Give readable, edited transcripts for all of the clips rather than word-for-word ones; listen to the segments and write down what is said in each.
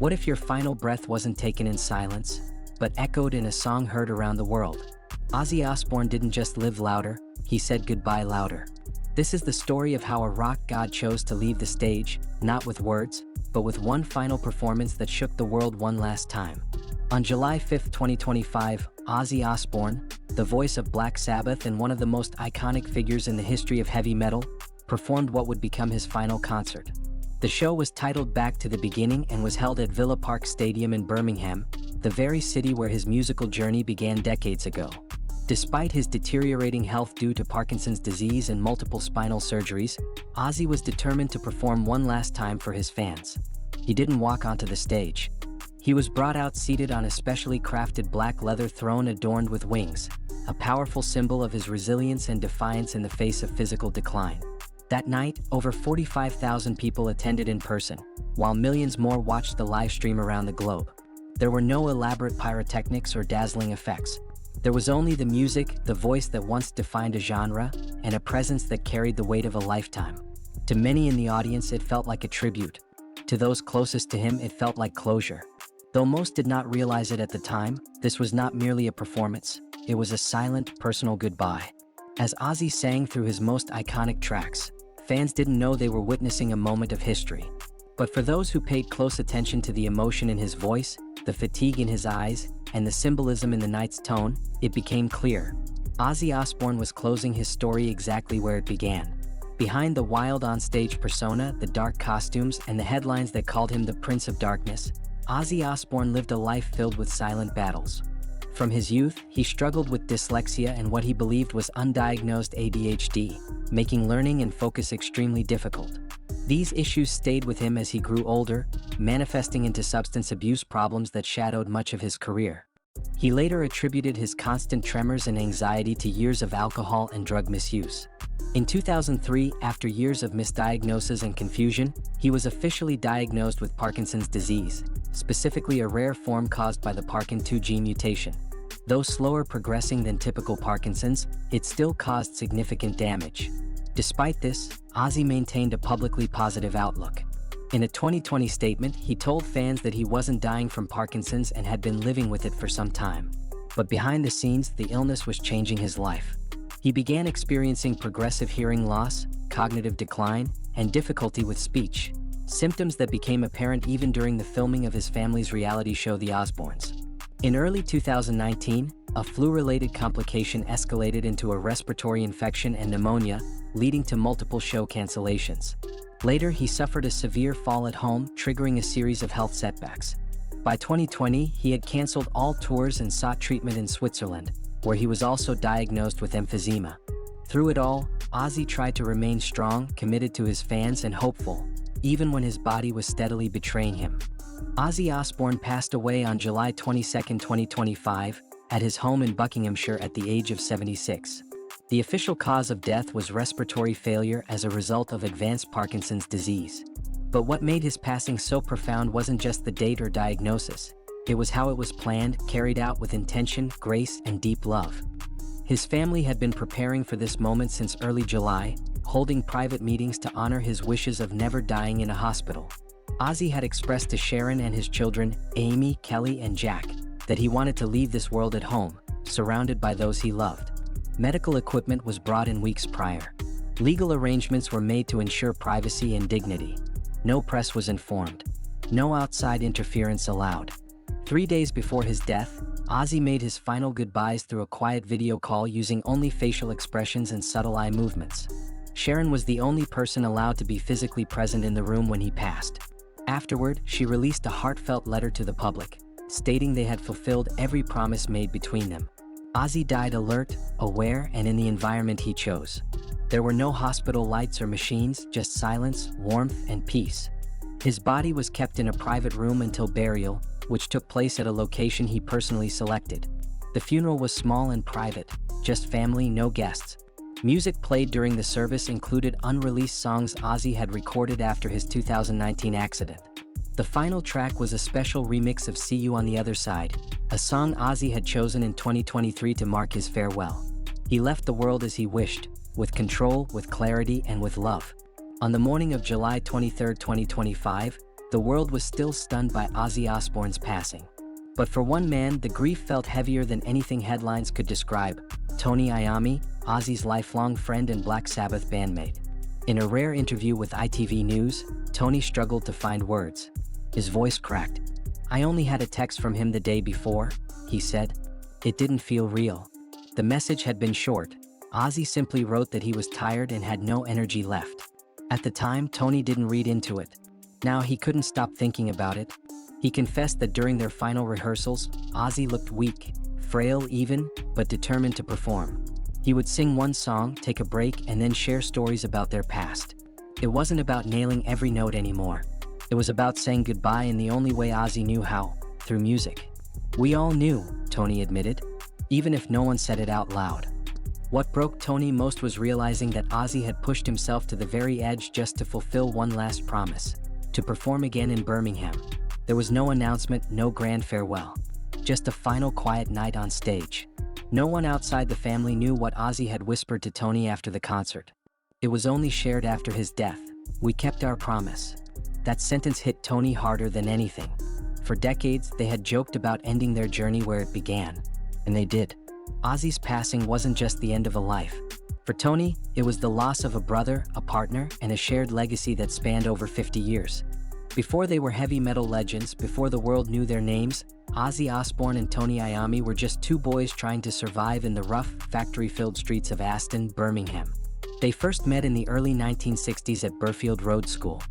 What if your final breath wasn't taken in silence, but echoed in a song heard around the world? Ozzy Osbourne didn't just live louder, he said goodbye louder. This is the story of how a rock god chose to leave the stage, not with words, but with one final performance that shook the world one last time. On July 5, 2025, Ozzy Osbourne, the voice of Black Sabbath and one of the most iconic figures in the history of heavy metal, performed what would become his final concert. The show was titled Back to the Beginning and was held at Villa Park Stadium in Birmingham, the very city where his musical journey began decades ago. Despite his deteriorating health due to Parkinson's disease and multiple spinal surgeries, Ozzy was determined to perform one last time for his fans. He didn't walk onto the stage. He was brought out seated on a specially crafted black leather throne adorned with wings, a powerful symbol of his resilience and defiance in the face of physical decline. That night, over 45,000 people attended in person, while millions more watched the live stream around the globe. There were no elaborate pyrotechnics or dazzling effects. There was only the music, the voice that once defined a genre, and a presence that carried the weight of a lifetime. To many in the audience, it felt like a tribute. To those closest to him, it felt like closure. Though most did not realize it at the time, this was not merely a performance. It was a silent, personal goodbye. As Ozzy sang through his most iconic tracks, fans didn't know they were witnessing a moment of history. But for those who paid close attention to the emotion in his voice, the fatigue in his eyes, and the symbolism in the night's tone, it became clear. Ozzy Osbourne was closing his story exactly where it began. Behind the wild on-stage persona, the dark costumes, and the headlines that called him the Prince of Darkness, Ozzy Osbourne lived a life filled with silent battles. From his youth, he struggled with dyslexia and what he believed was undiagnosed ADHD, making learning and focus extremely difficult. These issues stayed with him as he grew older, manifesting into substance abuse problems that shadowed much of his career. He later attributed his constant tremors and anxiety to years of alcohol and drug misuse. In 2003, after years of misdiagnosis and confusion, he was officially diagnosed with Parkinson's disease, specifically a rare form caused by the Parkin2 gene mutation. Though slower progressing than typical Parkinson's, it still caused significant damage. Despite this, Ozzy maintained a publicly positive outlook. In a 2020 statement, he told fans that he wasn't dying from Parkinson's and had been living with it for some time. But behind the scenes, the illness was changing his life. He began experiencing progressive hearing loss, cognitive decline, and difficulty with speech, symptoms that became apparent even during the filming of his family's reality show The Osbournes. In early 2019, a flu-related complication escalated into a respiratory infection and pneumonia, leading to multiple show cancellations. Later, he suffered a severe fall at home, triggering a series of health setbacks. By 2020, he had canceled all tours and sought treatment in Switzerland, where he was also diagnosed with emphysema. Through it all, Ozzy tried to remain strong, committed to his fans, and hopeful, even when his body was steadily betraying him. Ozzy Osbourne passed away on July 22, 2025, at his home in Buckinghamshire at the age of 76. The official cause of death was respiratory failure as a result of advanced Parkinson's disease. But what made his passing so profound wasn't just the date or diagnosis. It was how it was planned, carried out with intention, grace, and deep love. His family had been preparing for this moment since early July, holding private meetings to honor his wishes of never dying in a hospital. Ozzy had expressed to Sharon and his children, Amy, Kelly, and Jack, that he wanted to leave this world at home, surrounded by those he loved. Medical equipment was brought in weeks prior. Legal arrangements were made to ensure privacy and dignity. No press was informed. No outside interference allowed. 3 days before his death, Ozzy made his final goodbyes through a quiet video call using only facial expressions and subtle eye movements. Sharon was the only person allowed to be physically present in the room when he passed. Afterward, she released a heartfelt letter to the public, stating they had fulfilled every promise made between them. Ozzy died alert, aware, and in the environment he chose. There were no hospital lights or machines, just silence, warmth, and peace. His body was kept in a private room until burial, which took place at a location he personally selected. The funeral was small and private, just family, no guests. Music played during the service included unreleased songs Ozzy had recorded after his 2019 accident. The final track was a special remix of See You on the Other Side, a song Ozzy had chosen in 2023 to mark his farewell. He left the world as he wished, with control, with clarity, and with love. On the morning of July 23, 2025, The world was still stunned by Ozzy Osbourne's passing. But for one man, the grief felt heavier than anything headlines could describe: Tony Iommi, Ozzy's lifelong friend and Black Sabbath bandmate. In a rare interview with ITV News, Tony struggled to find words. His voice cracked. "I only had a text from him the day before," he said. "It didn't feel real." The message had been short. Ozzy simply wrote that he was tired and had no energy left. At the time, Tony didn't read into it. Now he couldn't stop thinking about it. He confessed that during their final rehearsals, Ozzy looked weak, frail even, but determined to perform. He would sing one song, take a break, and then share stories about their past. It wasn't about nailing every note anymore. It was about saying goodbye in the only way Ozzy knew how, through music. "We all knew," Tony admitted, even if no one said it out loud. What broke Tony most was realizing that Ozzy had pushed himself to the very edge just to fulfill one last promise: to perform again in Birmingham. There was no announcement, no grand farewell. Just a final quiet night on stage. No one outside the family knew what Ozzy had whispered to Tony after the concert. It was only shared after his death: "We kept our promise." That sentence hit Tony harder than anything. For decades, they had joked about ending their journey where it began. And they did. Ozzy's passing wasn't just the end of a life. For Tony, it was the loss of a brother, a partner, and a shared legacy that spanned over 50 years. Before they were heavy metal legends, before the world knew their names, Ozzy Osbourne and Tony Iommi were just two boys trying to survive in the rough, factory-filled streets of Aston, Birmingham. They first met in the early 1960s at Burfield Road School.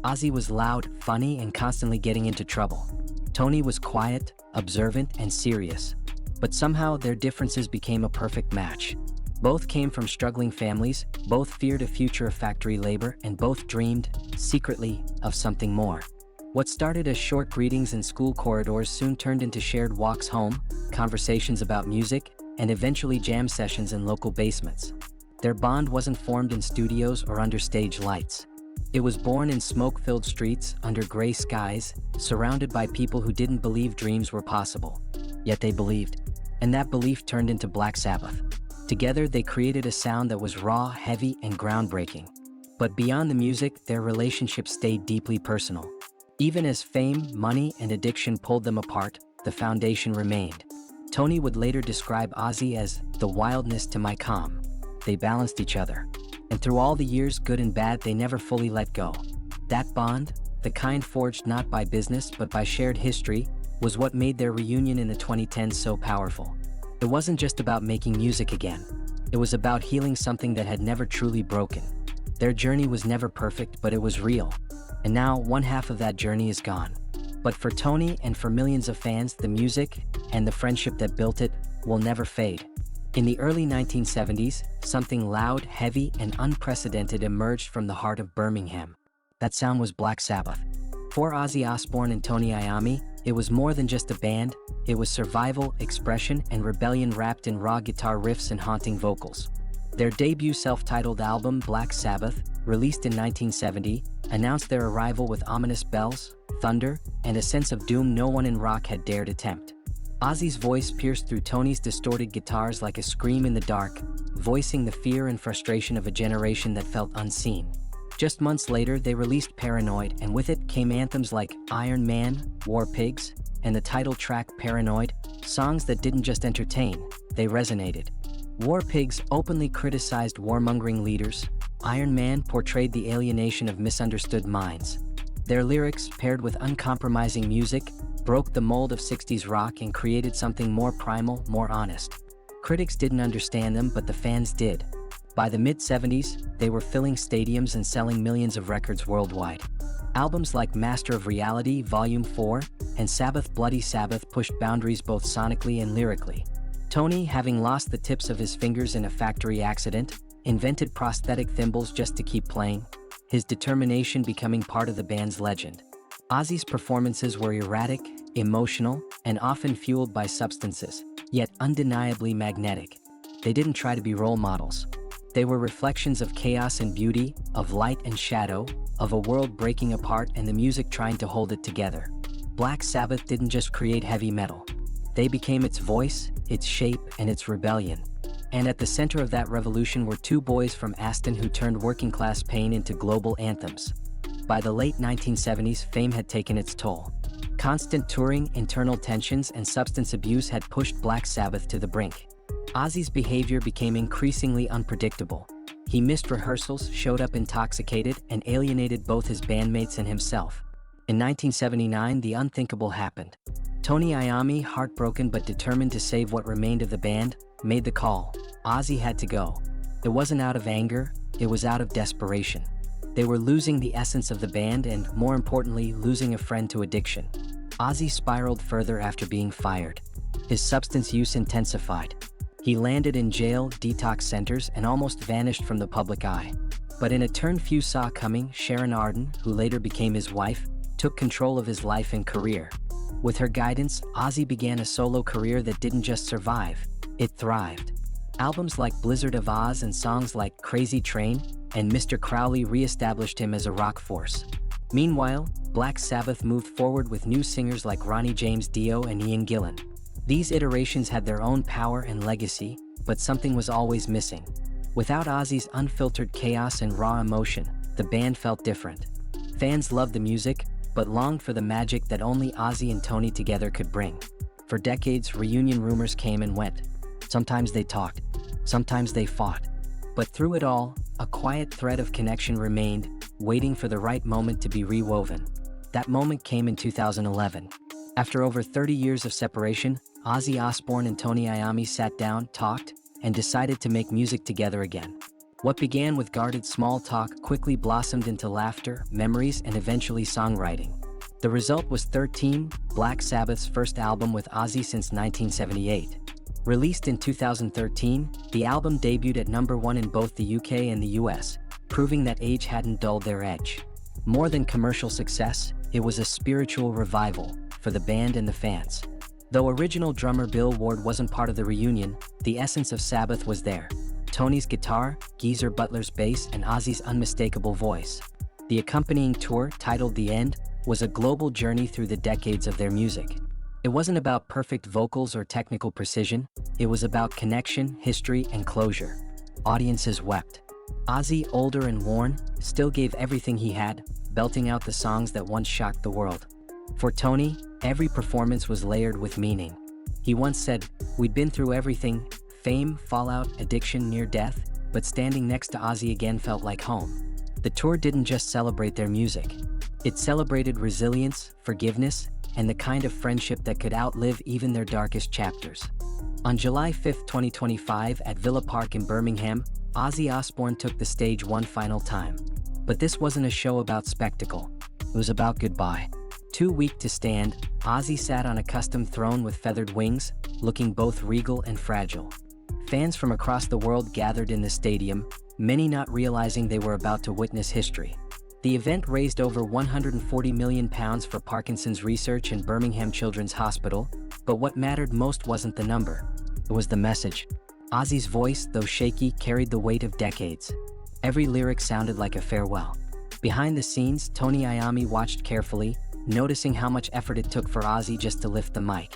Ozzy was loud, funny, and constantly getting into trouble. Tony was quiet, observant, and serious. But somehow their differences became a perfect match. Both came from struggling families, both feared a future of factory labor, and both dreamed, secretly, of something more. What started as short greetings in school corridors soon turned into shared walks home, conversations about music, and eventually jam sessions in local basements. Their bond wasn't formed in studios or under stage lights. It was born in smoke-filled streets, under gray skies, surrounded by people who didn't believe dreams were possible. Yet they believed. And that belief turned into Black Sabbath. Together, they created a sound that was raw, heavy, and groundbreaking. But beyond the music, their relationship stayed deeply personal. Even as fame, money, and addiction pulled them apart, the foundation remained. Tony would later describe Ozzy as the wildness to my calm. They balanced each other. And through all the years, good and bad, they never fully let go. That bond, the kind forged not by business but by shared history, was what made their reunion in the 2010s so powerful. It wasn't just about making music again. It was about healing something that had never truly broken. Their journey was never perfect, but it was real. And now, one half of that journey is gone. But for Tony and for millions of fans, the music, and the friendship that built it, will never fade. In the early 1970s, something loud, heavy, and unprecedented emerged from the heart of Birmingham. That sound was Black Sabbath. For Ozzy Osbourne and Tony Iommi, it was more than just a band. It was survival, expression, and rebellion wrapped in raw guitar riffs and haunting vocals. Their debut self-titled album, Black Sabbath, released in 1970, announced their arrival with ominous bells, thunder, and a sense of doom no one in rock had dared attempt. Ozzy's voice pierced through Tony's distorted guitars like a scream in the dark, voicing the fear and frustration of a generation that felt unseen. Just months later, they released Paranoid, and with it came anthems like Iron Man, War Pigs, and the title track Paranoid, songs that didn't just entertain, they resonated. War Pigs openly criticized warmongering leaders. Iron Man portrayed the alienation of misunderstood minds. Their lyrics, paired with uncompromising music, broke the mold of 60s rock and created something more primal, more honest. Critics didn't understand them, but the fans did. By the mid-70s, they were filling stadiums and selling millions of records worldwide. Albums like Master of Reality, Volume 4, and Sabbath Bloody Sabbath pushed boundaries both sonically and lyrically. Tony, having lost the tips of his fingers in a factory accident, invented prosthetic thimbles just to keep playing, his determination becoming part of the band's legend. Ozzy's performances were erratic, emotional, and often fueled by substances, yet undeniably magnetic. They didn't try to be role models. They were reflections of chaos and beauty, of light and shadow, of a world breaking apart and the music trying to hold it together. Black Sabbath didn't just create heavy metal. They became its voice, its shape, and its rebellion. And at the center of that revolution were two boys from Aston who turned working-class pain into global anthems. By the late 1970s, fame had taken its toll. Constant touring, internal tensions, and substance abuse had pushed Black Sabbath to the brink. Ozzy's behavior became increasingly unpredictable. He missed rehearsals, showed up intoxicated, and alienated both his bandmates and himself. In 1979, the unthinkable happened. Tony Iommi, heartbroken but determined to save what remained of the band, made the call. Ozzy had to go. It wasn't out of anger, it was out of desperation. They were losing the essence of the band and, more importantly, losing a friend to addiction. Ozzy spiraled further after being fired. His substance use intensified. He landed in jail, detox centers, and almost vanished from the public eye. But in a turn few saw coming, Sharon Arden, who later became his wife, took control of his life and career. With her guidance, Ozzy began a solo career that didn't just survive, it thrived. Albums like Blizzard of Oz and songs like Crazy Train and Mr. Crowley re-established him as a rock force. Meanwhile, Black Sabbath moved forward with new singers like Ronnie James Dio and Ian Gillan. These iterations had their own power and legacy, but something was always missing. Without Ozzy's unfiltered chaos and raw emotion, the band felt different. Fans loved the music, but longed for the magic that only Ozzy and Tony together could bring. For decades, reunion rumors came and went. Sometimes they talked, sometimes they fought. But through it all, a quiet thread of connection remained, waiting for the right moment to be rewoven. That moment came in 2011. After over 30 years of separation, Ozzy Osbourne and Tony Iommi sat down, talked, and decided to make music together again. What began with guarded small talk quickly blossomed into laughter, memories, and eventually songwriting. The result was 13, Black Sabbath's first album with Ozzy since 1978. Released in 2013, the album debuted at #1 in both the UK and the US, proving that age hadn't dulled their edge. More than commercial success, it was a spiritual revival for the band and the fans. Though original drummer Bill Ward wasn't part of the reunion, the essence of Sabbath was there. Tony's guitar, Geezer Butler's bass, and Ozzy's unmistakable voice. The accompanying tour, titled The End, was a global journey through the decades of their music. It wasn't about perfect vocals or technical precision, it was about connection, history, and closure. Audiences wept. Ozzy, older and worn, still gave everything he had, belting out the songs that once shocked the world. For Tony, every performance was layered with meaning. He once said, "We'd been through everything, fame, fallout, addiction, near death, but standing next to Ozzy again felt like home." The tour didn't just celebrate their music. It celebrated resilience, forgiveness, and the kind of friendship that could outlive even their darkest chapters. On July 5, 2025, at Villa Park in Birmingham, Ozzy Osbourne took the stage one final time. But this wasn't a show about spectacle. It was about goodbye. Too weak to stand, Ozzy sat on a custom throne with feathered wings, looking both regal and fragile. Fans from across the world gathered in the stadium, many not realizing they were about to witness history. The event raised over £140 million for Parkinson's research in Birmingham Children's Hospital, but what mattered most wasn't the number. It was the message. Ozzy's voice, though shaky, carried the weight of decades. Every lyric sounded like a farewell. Behind the scenes, Tony Iommi watched carefully, noticing how much effort it took for Ozzy just to lift the mic.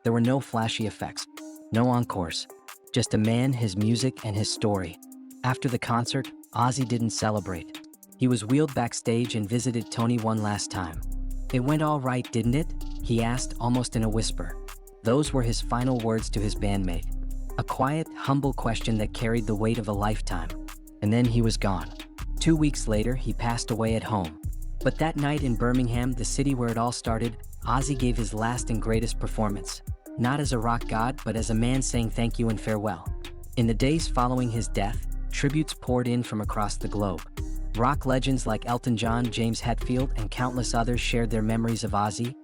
There were no flashy effects, no encores, just a man, his music, and his story. After the concert, Ozzy didn't celebrate. He was wheeled backstage and visited Tony one last time. "It went all right, didn't it?" he asked, almost in a whisper. Those were his final words to his bandmate. A quiet, humble question that carried the weight of a lifetime. And then he was gone. 2 weeks later, he passed away at home. But that night in Birmingham, the city where it all started, Ozzy gave his last and greatest performance. Not as a rock god, but as a man saying thank you and farewell. In the days following his death, tributes poured in from across the globe. Rock legends like Elton John, James Hetfield, and countless others shared their memories of Ozzy,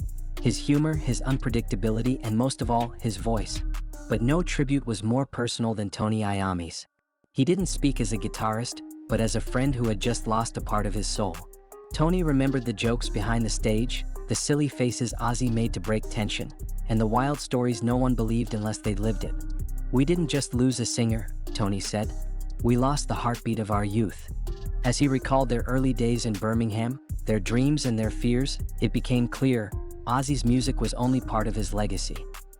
his humor, his unpredictability, and most of all, his voice. But no tribute was more personal than Tony Iommi's. He didn't speak as a guitarist, but as a friend who had just lost a part of his soul. Tony remembered the jokes behind the stage, the silly faces Ozzy made to break tension, and the wild stories no one believed unless they'd lived it. "We didn't just lose a singer," Tony said. "We lost the heartbeat of our youth." As he recalled their early days in Birmingham, their dreams and their fears, it became clear, Ozzy's music was only part of his legacy.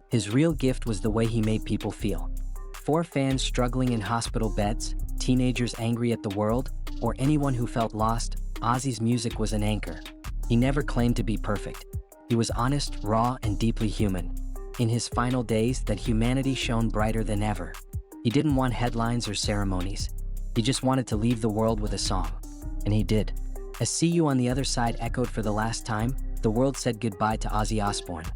His real gift was the way he made people feel. For fans struggling in hospital beds, teenagers angry at the world, or anyone who felt lost, Ozzy's music was an anchor. He never claimed to be perfect. He was honest, raw, and deeply human. In his final days, that humanity shone brighter than ever. He didn't want headlines or ceremonies. He just wanted to leave the world with a song. And he did. As "See You on the Other Side" echoed for the last time, the world said goodbye to Ozzy Osbourne.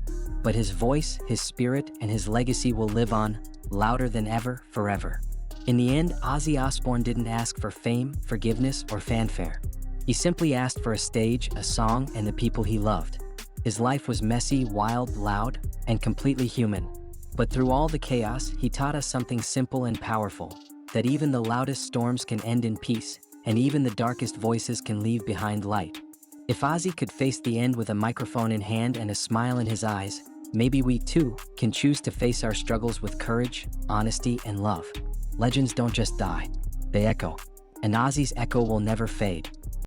But his voice, his spirit, and his legacy will live on, louder than ever, forever. In the end, Ozzy Osbourne didn't ask for fame, forgiveness, or fanfare. He simply asked for a stage, a song, and the people he loved. His life was messy, wild, loud, and completely human. But through all the chaos, he taught us something simple and powerful, that even the loudest storms can end in peace, and even the darkest voices can leave behind light. If Ozzy could face the end with a microphone in hand and a smile in his eyes, maybe we too can choose to face our struggles with courage, honesty, and love. Legends don't just die, they echo. And Ozzy's echo will never fade.